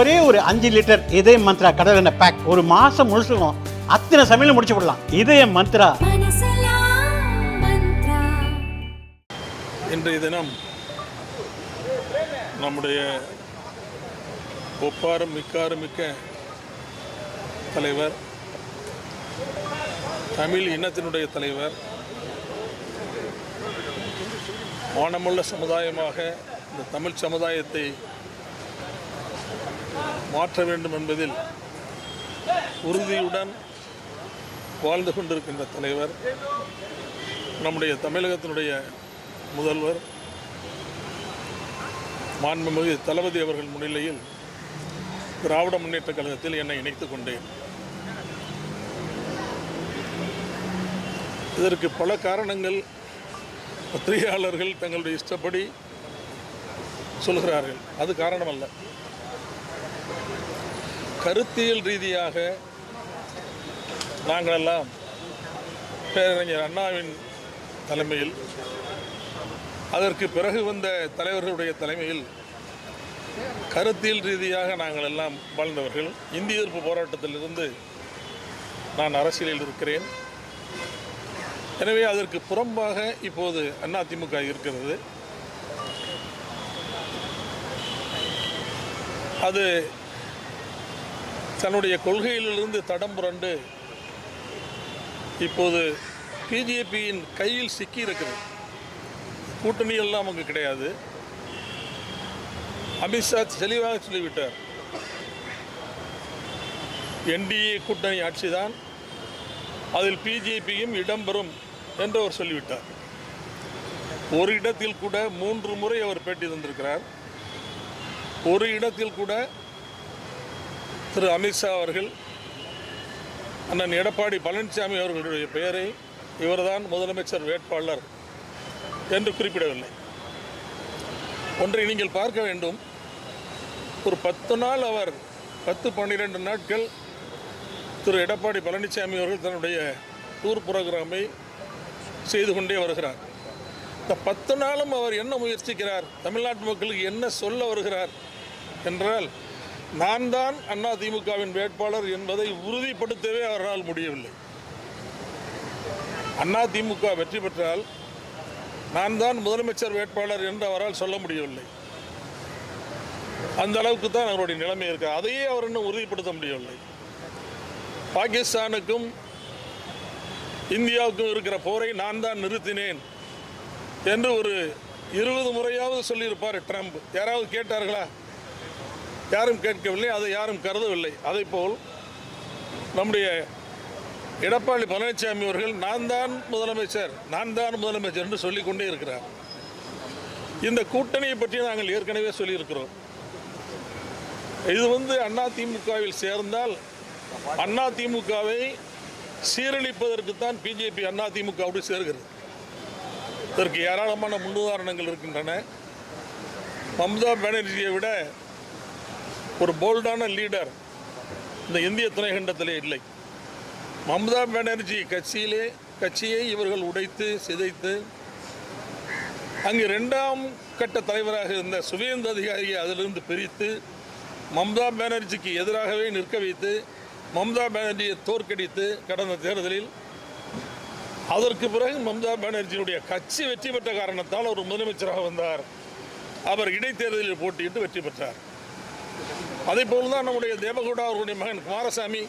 ஒரே ஒரு 5 லிட்டர் இதய மந்த்ரா கடல் எண்ணெய் பேக் ஒரு மாசம் முழுசுக்கும் அத்தனை சமையல் முடிச்சு விடலாம். இதய மந்த்ரா. இன்றைய தினம் நம்முடைய ஒப்பாரும் மிக்க தலைவர், தமிழ் இனத்தினுடைய தலைவர், மானமுள்ள சமுதாயமாக இந்த தமிழ் சமுதாயத்தை மாற்ற வேண்டும் என்பதில் உறுதியுடன் வாழ்ந்து கொண்டிருக்கின்ற தலைவர், நம்முடைய தமிழகத்தினுடைய முதல்வர் மாண்புமிகு தளபதி அவர்கள் முன்னிலையில் திராவிட முன்னேற்ற கழகத்தில் என்னை இணைத்துக் கொண்டேன். இதற்கு பல காரணங்கள் பத்திரிகையாளர்கள் தங்களுடைய இஷ்டப்படி சொல்கிறார்கள். அது காரணம் அல்ல. கருத்தியல் ரீதியாக நாங்களெல்லாம் பேரறிஞர் அண்ணாவின் தலைமையில், அதற்கு பிறகு வந்த தலைவர்களுடைய தலைமையில் கருத்தியல் ரீதியாக நாங்கள் எல்லாம் வாழ்ந்தவர்கள். இந்திய எதிர்ப்பு போராட்டத்திலிருந்து நான் அரசியலில் இருக்கிறேன். எனவே அதற்கு புறம்பாக இப்போது அதிமுக இருக்கிறது. அது தன்னுடைய கொள்கையிலிருந்து தடம் புரண்டு இப்போது பிஜேபியின் கையில் சிக்கி இருக்கிறது. கூட்டணி எல்லாம் அங்கு கிடையாது. அமித்ஷா தெளிவாக சொல்லிவிட்டார், என்டிஏ கூட்டணி ஆட்சிதான், அதில் பிஜேபியும் இடம்பெறும் என்று அவர் சொல்லிவிட்டார். ஒரு இடத்தில் கூட 3 முறை அவர் பேட்டி தந்திருக்கிறார். ஒரு இடத்தில் கூட திரு அமித்ஷா அவர்கள் அண்ணன் எடப்பாடி பழனிசாமி அவர்களுடைய பெயரை இவர்தான் முதலமைச்சர் வேட்பாளர் என்று குறிப்பிடவில்லை. ஒன்றை நீங்கள் பார்க்க வேண்டும். ஒரு 10 நாள் அவர் 10-12 நாட்கள் திரு எடப்பாடி பழனிசாமி அவர்கள் தன்னுடைய டூர் புரோகிராமை செய்து கொண்டே வருகிறார். இந்த 10 நாளும் அவர் என்ன முயற்சிக்கிறார், தமிழ்நாட்டு மக்களுக்கு என்ன சொல்ல வருகிறார் என்றால், நான் தான் அதிமுகவின் வேட்பாளர் என்பதை உறுதிப்படுத்தவே அவரால் முடியவில்லை. அதிமுக வெற்றி பெற்றால் நான் தான் முதலமைச்சர் வேட்பாளர் என்று அவரால் சொல்ல முடியவில்லை. அந்த அளவுக்கு தான் அவருடைய நிலைமை இருக்கு. அதையே அவர் இன்னும் உறுதிப்படுத்த முடியவில்லை. பாகிஸ்தானுக்கும் இந்தியாவுக்கும் இருக்கிற போரை நான் தான் நிறுத்தினேன் என்று ஒரு 20 முறையாவது சொல்லியிருப்பார் ட்ரம்ப். யாராவது கேட்டார்களா? யாரும் கேட்கவில்லை. அதை யாரும் கருதவில்லை. அதேபோல் நம்முடைய எடப்பாடி பழனிசாமி அவர்கள் நான் தான் முதலமைச்சர் என்று சொல்லிக்கொண்டே இருக்கிறார். இந்த கூட்டணியை பற்றி நாங்கள் ஏற்கனவே சொல்லியிருக்கிறோம். இது அதிமுகவில் சேர்ந்தால் அதிமுகவை சீரழிப்பதற்குத்தான் பிஜேபி அதிமுகவோடு சேர்கிறது. இதற்கு ஏராளமான முன்னுதாரணங்கள் இருக்கின்றன. மம்தா பானர்ஜியை விட ஒரு போல்டான லீடர் இந்த இந்திய துணைக்கண்டத்திலே இல்லை. மம்தா பானர்ஜி கட்சியை இவர்கள் உடைத்து சிதைத்து அங்கு 2ஆம் கட்ட தலைவராக இருந்த சுவேந்து அதிகாரியை அதிலிருந்து பிரித்து மம்தா பானர்ஜிக்கு எதிராகவே நிற்க வைத்து மம்தா பானர்ஜியை தோற்கடித்து கடந்த தேர்தலில், அதற்கு பிறகு மம்தா பானர்ஜியினுடைய கட்சி வெற்றி பெற்ற காரணத்தால் அவர் முதலமைச்சராக வந்தார். அவர் இடைத்தேர்தலில் போட்டியிட்டு வெற்றி பெற்றார். அதே போல்தான் நம்முடைய தேவகவுடா அவருடைய மகன் குமாரசாமி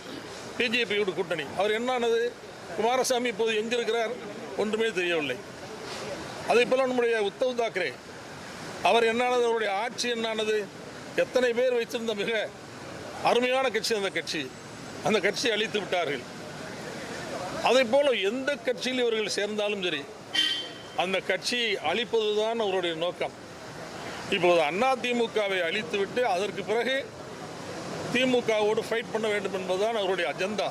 பிஜேபியோட கூட்டணி. அவர் என்னானது? குமாரசாமி இப்போது எங்கே இருக்கிறார்? ஒன்றுமே தெரியவில்லை. அதே போல் நம்முடைய உத்தவ் தாக்கரே, அவர் என்னானது? அவருடைய ஆட்சி என்னானது? எத்தனை பேர் வைத்திருந்த மிக அருமையான கட்சி அந்த கட்சியை அழித்து விட்டார்கள். அதே போல் எந்த கட்சியில் இவர்கள் சேர்ந்தாலும் சரி, அந்த கட்சியை அழிப்பதுதான் அவருடைய நோக்கம். இப்போது அதிமுகவை அழித்துவிட்டு அதற்கு பிறகு திமுகவோடு ஃபைட் பண்ண வேண்டும் என்பதுதான் அவருடைய அஜெண்டா.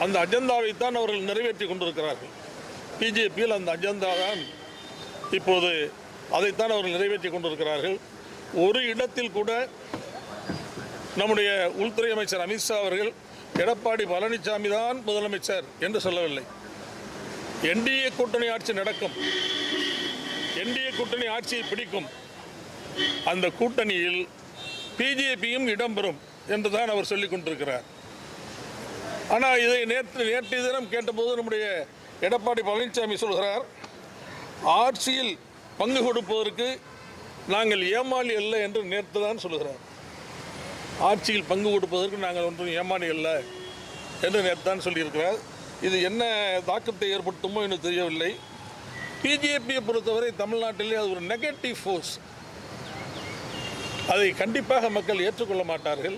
அந்த அஜெண்டாவைத்தான் அவர்கள் நிறைவேற்றி கொண்டிருக்கிறார்கள். பிஜேபியில் அந்த அஜெண்டா தான் இப்போது, அதைத்தான் அவர்கள் நிறைவேற்றி கொண்டிருக்கிறார்கள். ஒரு இடத்தில் கூட நம்முடைய உள்துறை அமைச்சர் அமித்ஷா அவர்கள் எடப்பாடி பழனிசாமி தான் முதலமைச்சர் என்று சொல்லவில்லை. என்டிஏ கூட்டணி ஆட்சி நடக்கும், என்டிஏ கூட்டணி ஆட்சியை பிடிக்கும். அந்த கூட்டணியில் பிஜேபியும் இடம்பெறும் என்று தான் அவர் சொல்லிக் கொண்டிருக்கிறார். ஆனால் இதை நேற்று தினம் கேட்டபோது நம்முடைய எடப்பாடி பழனிசாமி சொல்கிறார், ஆட்சியில் பங்கு கொடுப்பதற்கு நாங்கள் ஏமாளி அல்ல என்று நேற்று தான் சொல்கிறார். ஆட்சியில் பங்கு கொடுப்பதற்கு நாங்கள் ஒன்றும் ஏமாளி அல்ல என்று நேற்று தான் சொல்லியிருக்கிறார். இது என்ன தாக்கத்தை ஏற்படுத்துமோ என்று தெரியவில்லை. பிஜேபியை பொறுத்தவரை தமிழ்நாட்டிலே அது ஒரு நெகட்டிவ் ஃபோர்ஸ். அதை கண்டிப்பாக மக்கள் ஏற்றுக்கொள்ள மாட்டார்கள்.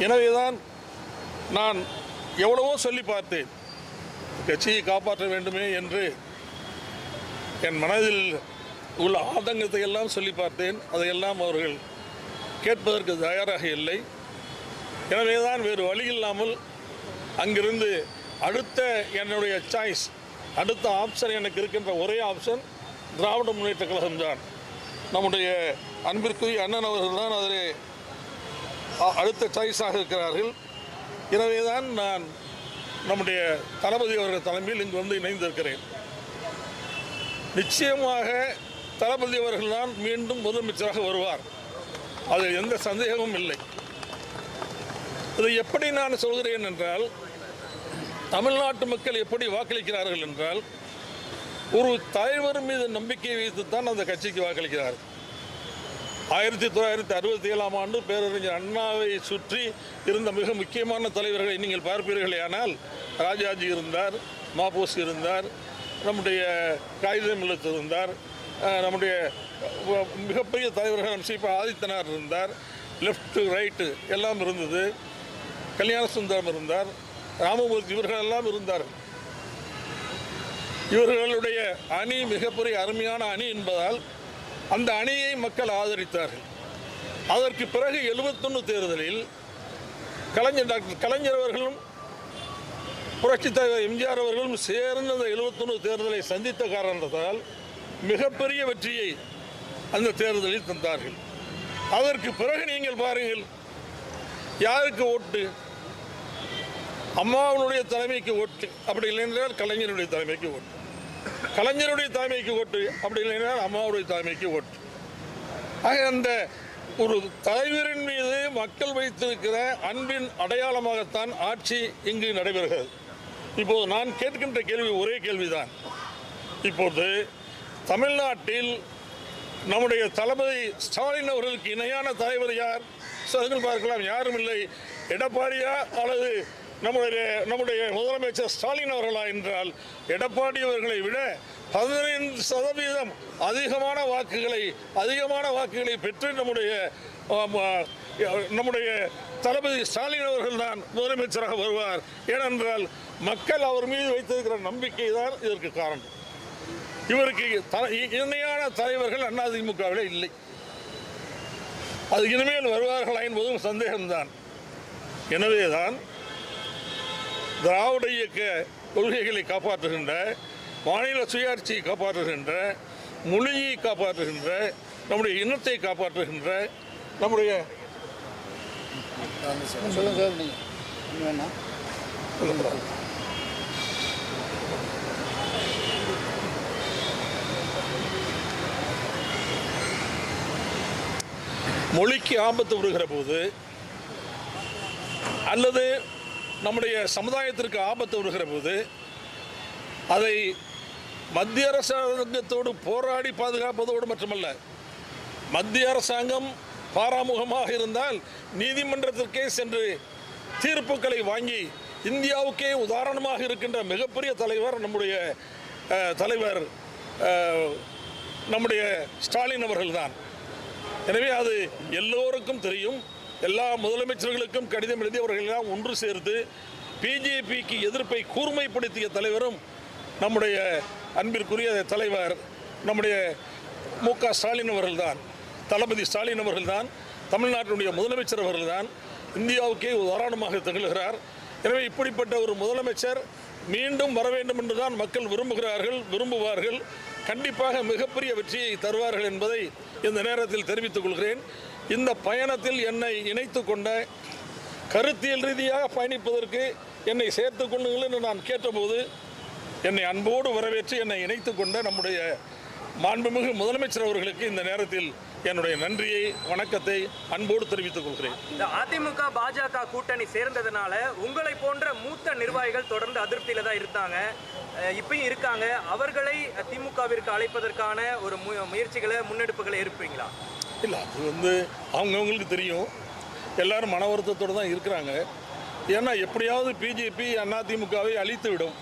எனவேதான் நான் எவ்வளவோ சொல்லி பார்த்தேன், கட்சியை காப்பாற்ற வேண்டுமே என்று என் மனதில் உள்ள ஆதங்கத்தை எல்லாம் சொல்லி பார்த்தேன். அதையெல்லாம் அவர்கள் கேட்பதற்கு தயாராக இல்லை. எனவேதான் வேறு வழி இல்லாமல் அங்கிருந்து அடுத்த என்னுடைய சாய்ஸ், அடுத்த ஆப்ஷன் எனக்கு இருக்கின்ற ஒரே ஆப்ஷன் திராவிட முன்னேற்ற கழகம்தான். நம்முடைய அன்பிற்குரிய அண்ணன் அவர்கள் தான் அதில் அடுத்த சாய்ஸாக இருக்கிறார்கள். எனவே தான் நான் நம்முடைய தளபதி அவர்கள் தலைமையில் இங்கு வந்து இணைந்திருக்கிறேன். நிச்சயமாக தளபதி அவர்கள் தான் மீண்டும் முதலமைச்சராக வருவார், அதில் எந்த சந்தேகமும் இல்லை. இதை எப்படி நான் சொல்கிறேன் என்றால், தமிழ்நாட்டு மக்கள் எப்படி வாக்களிக்கிறார்கள் என்றால், ஒரு தலைவர் மீது நம்பிக்கை வைத்துத்தான் அந்த கட்சிக்கு வாக்களிக்கிறார்கள். 1967ஆம் ஆண்டு பேரறிஞர் அண்ணாவை சுற்றி இருந்த மிக முக்கியமான தலைவர்களை நீங்கள் பார்ப்பீர்களே ஆனால், ராஜாஜி இருந்தார், மாப்போசி இருந்தார், நம்முடைய காகிதம் இல்லத்து இருந்தார், நம்முடைய மிகப்பெரிய தலைவர்கள் சீபா ஆதித்தனார் இருந்தார், லெஃப்ட் ரைட்டு எல்லாம் இருந்தது, கல்யாண சுந்தரம் இருந்தார், ராமமூர்த்தி, இவர்கள் எல்லாம் இருந்தார்கள். இவர்களுடைய அணி மிகப்பெரிய அருமையான அணி என்பதால் அந்த அணியை மக்கள் ஆதரித்தார்கள். அதற்கு பிறகு 71 தேர்தலில் டாக்டர் கலைஞர் அவர்களும் புரட்சித் தலைவர் எம்ஜிஆர் அவர்களும் சேர்ந்து அந்த 71 தேர்தலை சந்தித்த காரணத்தால் மிகப்பெரிய வெற்றியை அந்த தேர்தலில் தந்தார்கள். அதற்கு பிறகு நீங்கள் பாருங்கள், யாருக்கு ஓட்டு? அம்மாவுடைய தலைமைக்கு ஓட்டு, அப்படி இல்லை என்றால் கலைஞருடைய தலைமைக்கு ஓட்டு, கலைஞருடைய தலைமைக்கு ஓட்டு, அப்படி இல்லை என்றால் அம்மாவுடைய தலைமைக்கு ஓட்டு. ஆக அந்த ஒரு தலைவரின் மீது மக்கள் வைத்திருக்கிற அன்பின் அடையாளமாகத்தான் ஆட்சி இங்கு நடைபெறுகிறது. இப்போது நான் கேட்கின்ற கேள்வி ஒரே கேள்விதான். இப்போது தமிழ்நாட்டில் நம்முடைய தளபதி ஸ்டாலின் அவர்களுக்கு இணையான தலைவர் யார்? சொல்லுங்கள் பார்க்கலாம். யாரும் இல்லை. எடப்பாடியா அல்லது நம்முடைய முதலமைச்சர் ஸ்டாலின் அவர்களா என்றால், எடப்பாடி அவர்களை விட 15% அதிகமான வாக்குகளை பெற்று நம்முடைய தளபதி ஸ்டாலின் அவர்கள் தான் முதலமைச்சராக வருவார். ஏனென்றால் மக்கள் அவர் மீது வைத்திருக்கிற நம்பிக்கை தான் இதற்கு காரணம். இவருக்கு இணையான தலைவர்கள் அதிமுகவிலே இல்லை. அது இனிமேல் வருவார்களா என்பதும் சந்தேகம்தான். எனவேதான் திராவிட இயக்க கொள்கைகளை காப்பாற்றுகின்ற, மாநில சுயாட்சியை காப்பாற்றுகின்ற, மொழியை காப்பாற்றுகின்ற, நம்முடைய இனத்தை காப்பாற்றுகின்ற, நம்முடைய மொழிக்கு ஆபத்து வருகிற போது அல்லது நம்முடைய சமுதாயத்திற்கு ஆபத்து வருகிற போது அதை மத்திய அரசாங்கத்தோடு போராடி பாதுகாப்பதோடு மட்டுமல்ல, மத்திய அரசாங்கம் பாராமுகமாக இருந்தால் நீதிமன்றத்திற்கே சென்று தீர்ப்புகளை வாங்கி இந்தியாவுக்கே உதாரணமாக இருக்கின்ற மிகப்பெரிய தலைவர் நம்முடைய ஸ்டாலின் அவர்கள்தான். எனவே அது எல்லோருக்கும் தெரியும். எல்லா முதலமைச்சர்களுக்கும் கடிதம் எழுதி அவர்களெல்லாம் ஒன்று சேர்த்து பிஜேபிக்கு எதிர்ப்பை கூர்மைப்படுத்திய தலைவரும் நம்முடைய அன்பிற்குரிய தலைவர் நம்முடைய மு.க. ஸ்டாலின் அவர்கள்தான், தளபதி ஸ்டாலின் அவர்கள்தான், தமிழ்நாட்டினுடைய முதலமைச்சர் அவர்கள்தான் இந்தியாவுக்கே உதாரணமாக திகழ்கிறார். எனவே இப்படிப்பட்ட ஒரு முதலமைச்சர் மீண்டும் வர வேண்டும் என்றுதான் மக்கள் விரும்புவார்கள். கண்டிப்பாக மிகப்பெரிய வெற்றியை தருவார்கள் என்பதை இந்த நேரத்தில் தெரிவித்துக் கொள்கிறேன். இந்த பயணத்தில் என்னை இணைத்து கொண்ட, கருத்தியல் ரீதியாக பயணிப்பதற்கு என்னை சேர்த்துக் கொள்ளுங்கள் என்று நான் கேட்டபோது என்னை அன்போடு வரவேற்று என்னை இணைத்து கொண்ட நம்முடைய மாண்புமிகு முதலமைச்சர் அவர்களுக்கு இந்த நேரத்தில் என்னுடைய நன்றியை வணக்கத்தை அன்போடு தெரிவித்துக் கொள்கிறேன். இந்த அதிமுக பாஜக கூட்டணி சேர்ந்ததுனால உங்களை போன்ற மூத்த நிர்வாகிகள் தொடர்ந்து அதிருப்தியில தான் இருந்தாங்க, இப்பயும் இருக்காங்க. அவர்களை திமுகவிற்கு அழைப்பதற்கான ஒரு முயற்சிகளை முன்னெடுப்புகளை இருப்பீங்களா? இல்லை, அது அவங்கவுங்களுக்கு தெரியும். எல்லாரும் மன வருத்தத்தோடு தான் இருக்கிறாங்க. ஏன்னா எப்படியாவது பிஜேபி அதிமுகவை அழித்து விடும்,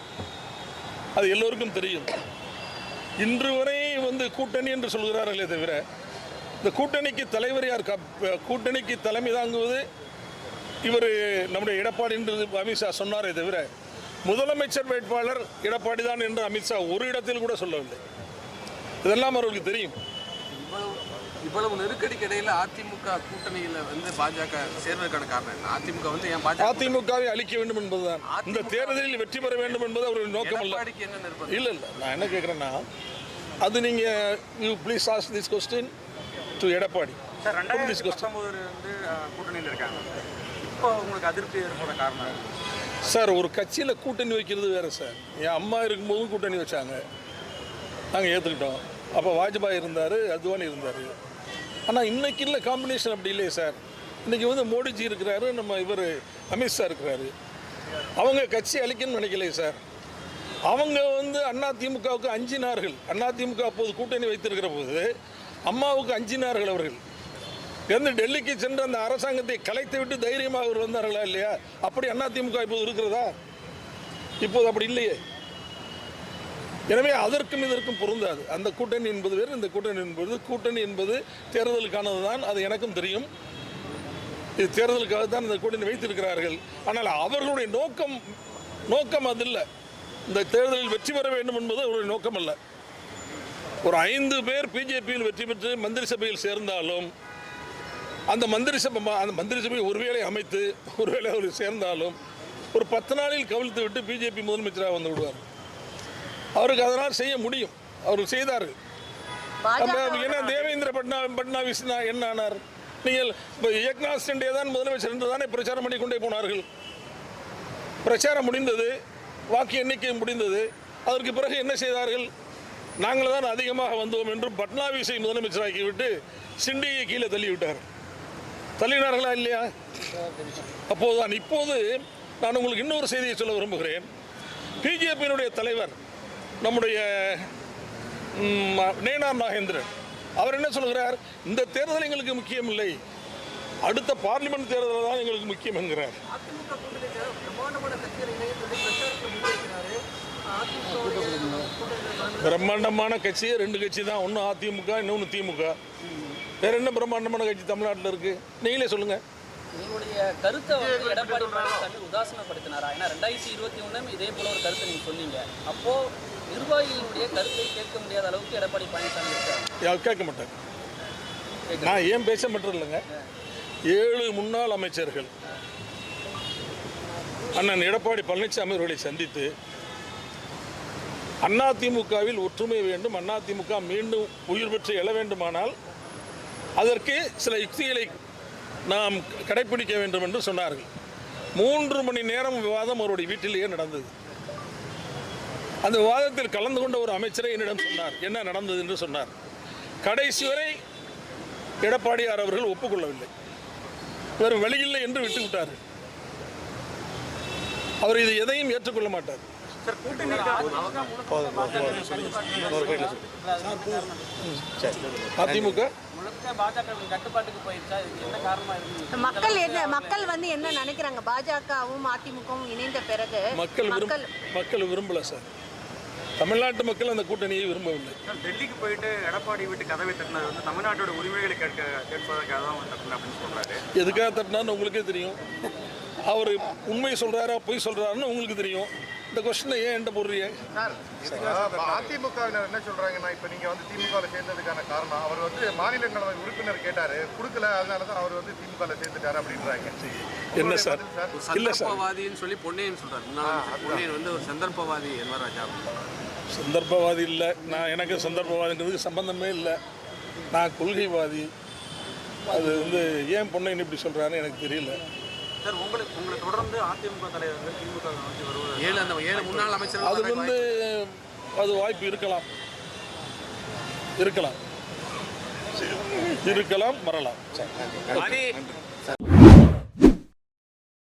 அது எல்லோருக்கும் தெரியும். இன்று வரை கூட்டணி என்று சொல்கிறார்களே தவிர இந்த கூட்டணிக்கு தலைவர் யார், கூட்டணிக்கு தலைமை தாங்குவது இவர் நம்முடைய எடப்பாடி என்று அமித்ஷா சொன்னாரே தவிர முதலமைச்சர் வேட்பாளர் எடப்பாடி தான் என்று அமித்ஷா ஒரு இடத்தில் கூட சொல்லவில்லை. இதெல்லாம் அவர்களுக்கு தெரியும். இவ்வளவு நெருக்கடிக்கு இடையில அதிமுக கூட்டணியில பாஜக சேர்வதற்கான காரணம் என்ன? அதிமுக ஏன் அதிமுகவை அழிக்க வேண்டும் என்பதுதான், இந்த தேர்தலில் வெற்றி பெற வேண்டும் என்பது அவருடைய நோக்கம் அல்ல. இல்ல நான் என்ன கேட்கிறேன்னா, அது நீங்க you please ask this question to Edappadi. Sir 2019 கூட்டணியில் இருக்காங்க, இப்போ உங்களுக்கு அதிருப்தி ஏற்பட காரணம்? சார், ஒரு கட்சியில் கூட்டணி வைக்கிறது வேற சார். என் அம்மா இருக்கும்போதும் கூட்டணி வச்சாங்க, நாங்கள் ஏற்றுக்கிட்டோம். அப்போ வாஜ்பாய் இருந்தார், அத்வானி இருந்தார். ஆனால் இன்னைக்கு இல்லை காம்பினேஷன் அப்படி இல்லையே சார். இன்றைக்கி மோடிஜி இருக்கிறாரு, நம்ம இவர் அமித்ஷா இருக்கிறாரு. அவங்க கட்சி அழிக்கணும்னு நினைக்கலையே சார். அவங்க அதிமுகவுக்கு அஞ்சினார்கள். அதிமுக அப்போது கூட்டணி வைத்திருக்கிற போது அம்மாவுக்கு அஞ்சினார்கள். அவர்கள் டெல்லிக்கு சென்று அந்த அரசாங்கத்தை கலைத்து விட்டு தைரியமாக அவர் வந்தார்களா இல்லையா? அப்படி அதிமுக இப்போது இருக்கிறதா? இப்போது அப்படி இல்லையே. எனவே அதற்கும் இதற்கும் பொருந்தாது. அந்த கூட்டணி என்பது வேறு, இந்த கூட்டணி என்பது தேர்தலுக்கானது தான், அது எனக்கும் தெரியும். இது தேர்தலுக்காக தான் இந்த கூட்டணி வைத்திருக்கிறார்கள். ஆனால் அவர்களுடைய நோக்கம் அது இல்லை. இந்த தேர்தலில் வெற்றி பெற வேண்டும் என்பது அவருடைய நோக்கம் அல்ல. ஒரு 5 பேர் பிஜேபியில் வெற்றி பெற்று மந்திரி சபையில் சேர்ந்தாலும் அந்த மந்திரி சபை ஒருவேளை அமைத்து ஒருவேளை அவர் சேர்ந்தாலும் ஒரு 10 நாளில் கவிழ்த்து விட்டு பிஜேபி முதலமைச்சராக வந்து விடுவார். அவருக்கு அதனால் செய்ய முடியும். அவர் செய்தார்கள். ஏன்னா தேவேந்திர பட்னாவிஸ் என்ன ஆனார்? நீங்கள் ஏக்நாத் ஷிண்டே தான் முதலமைச்சர் என்று தானே பிரச்சாரம் பண்ணி கொண்டே போனார்கள். பிரச்சாரம் முடிந்தது, வாக்கு எண்ணிக்கை முடிந்தது. அதற்கு பிறகு என்ன செய்தார்கள்? நாங்கள் தான் அதிகமாக வந்தோம் என்று பட்னாவிஸை முதலமைச்சராக்கிவிட்டு ஷிண்டேயை கீழே தள்ளிவிட்டார். தள்ளினார்களா இல்லையா? அப்போதுதான். இப்போது நான் உங்களுக்கு இன்னொரு செய்தியை சொல்ல விரும்புகிறேன். பிஜேபியினுடைய தலைவர் நம்முடைய நேனார் நாகேந்திரன் அவர் என்ன சொல்கிறார்? இந்த தேர்தல் எங்களுக்கு முக்கியம் இல்லை, அடுத்த பார்லிமெண்ட் தேர்தல் தான் எங்களுக்கு முக்கியம் என்கிறார். பிரம்மாண்டமான கட்சியே 2 கட்சி தான், ஒன்று அதிமுக, இன்னொன்று திமுக. வேற என்ன பிரம்மாண்டமான கட்சி தமிழ்நாட்டில் இருக்கு? நீங்களே சொல்லுங்க. உங்களுடைய கருத்தை எடப்பாடி பழனிசாமி உதாசனப்படுத்தினாரா? ஏன்னா 2021 இதே போல ஒரு கருத்தை நீங்க சொன்னீங்க. அப்போ நிர்வாகிகளுடைய கருத்தை கேட்க முடியாத அளவுக்கு எடப்பாடி பழனிசாமி இருக்காரு. கேட்க மாட்டாங்க. நான் ஏன் பேச மட்டும் இல்லைங்க, 7 முன்னாள் அமைச்சர்கள் அண்ணன் எடப்பாடி பழனிசாமி அவர்களை சந்தித்து அதிமுகவில் ஒற்றுமை வேண்டும், அதிமுக மீண்டும் உயிர் பெற்று எழ வேண்டுமானால் அதற்கு சில யுக்திகளை நாம் கடைப்பிடிக்க வேண்டும் என்று சொன்னார்கள். 3 மணி நேரம் விவாதம் அவருடைய வீட்டிலேயே நடந்தது. அந்த விவாதத்தில் கலந்து கொண்ட ஒரு அமைச்சரை என்னிடம் சொன்னார், என்ன நடந்தது என்று சொன்னார். கடைசி வரை எடப்பாடியார் அவர்கள் ஒப்புக்கொள்ளவில்லை, வேறு வழியில்லை என்று விட்டுவிட்டார். அவர் இது எதையும் ஏற்றுக்கொள்ள மாட்டார். அதிமுக மக்கள் என்ன நினைக்கிறாங்க? பாஜகவும் அதிமுகவும் இணைந்த பிறகு மக்கள் விரும்பல சார். தமிழ்நாட்டு மக்கள் அந்த கூட்டணியை விரும்பவில்லை. டெல்லிக்கு போயிட்டு எடப்பாடி வீட்டு கதவை தட்டினது தமிழ்நாட்டோட உரிமைகளை கேட்பதற்காக தான் அப்படின்னு சொல்றாரு. எதுக்காக தட்டினான்னு உங்களுக்கே தெரியும். அவர் உண்மை சொல்றாரா பொய் சொல்றாருன்னு உங்களுக்கு தெரியும். இந்த கொஸ்டினை ஏன் என்கிட்ட போடுறீங்க? அதிமுகவினர் என்ன சொல்றாங்கன்னா, இப்போ நீங்க திமுகவில் சேர்ந்ததுக்கான காரணம் அவர் மாநிலங்களவை உறுப்பினர் கேட்டாரு, கொடுக்கல, அதனாலதான் அவர் திமுகவில் சேர்ந்துட்டாரு அப்படின்றாங்க. என்ன சார்? இல்ல சார், சந்தர்ப்பவாதின்னு சொல்லி பொன்னையன் சொல்றாரு. பொன்னையன் ஒரு சந்தர்ப்பவாதி ராஜா. சந்தர்ப்பவாதி இல்லை. நான் எனக்கு சந்தர்ப்பவாதிங்கிறதுக்கு சம்பந்தமே இல்லை. நான் கொள்கைவாதி. அது ஏன் பொன்னையன் இப்படி சொல்றாருன்னு எனக்கு தெரியல. சார், உங்களை தொடர்ந்து அதிமுக தலைவர்கள் திமுக வருவது 7 முன்னாள் அமைச்சர்கள் அது வாய்ப்பு இருக்கலாம். இருக்கலாம், வரலாம். அது